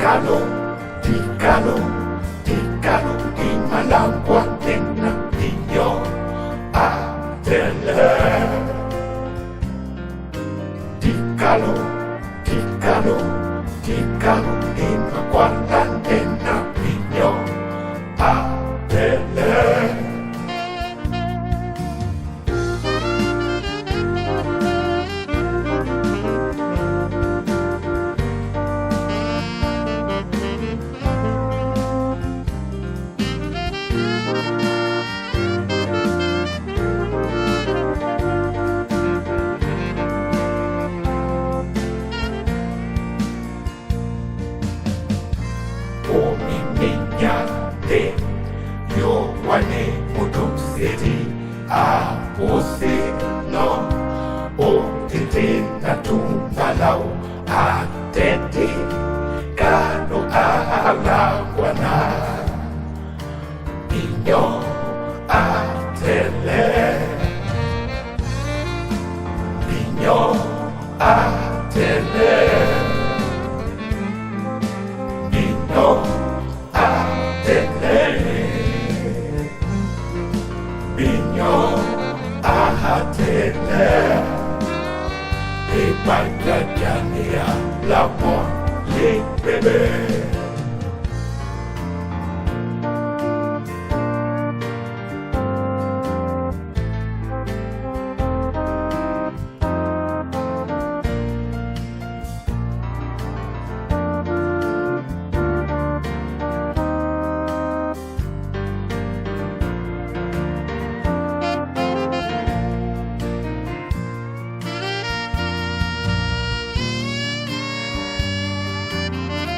Tikalo, tikalo, tikalo, di malangwa din ng inyo atele. Tikalo, tikalo, tikalo, di magwalan din ng inyo atele. Umiminyate yo wane mutukseti apusi no otiti na tumbalaw ateti kano alagwa na inyo atele inyo atele inyo Binyo ahatele Ipagdadania lapon li bebe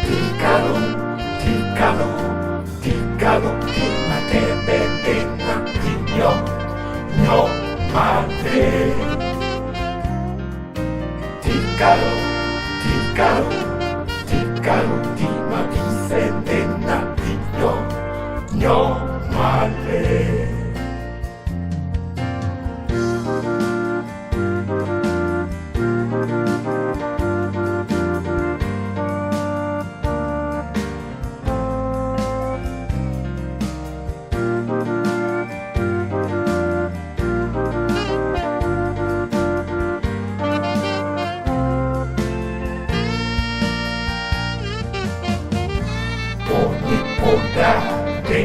Tikalo, tikalo, tikalo, di matebebe ng inyo, nyo mate. Tikalo, tikalo, tikalo, di magisende ng inyo, nyo mate. Podate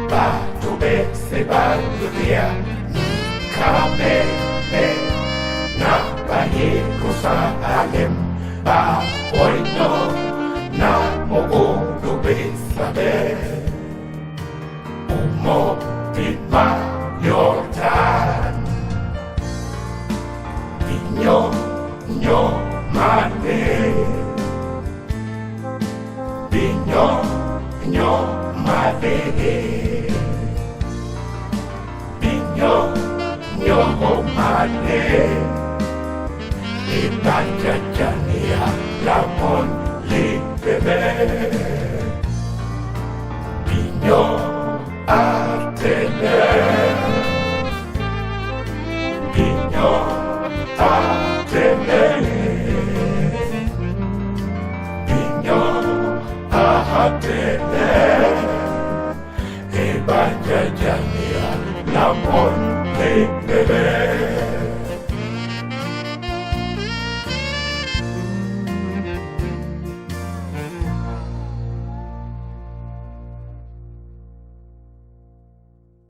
batube se baludia kame na baye ko sa alim ba oino na mo'ulubin sabi umopit ma yordan inyo nyo mane inyo nyo mate Binyo nyo mate Ipagdadania lapon li bebe Binyo atele Binyo atele Binyo atele Ibadadania lapon li bebe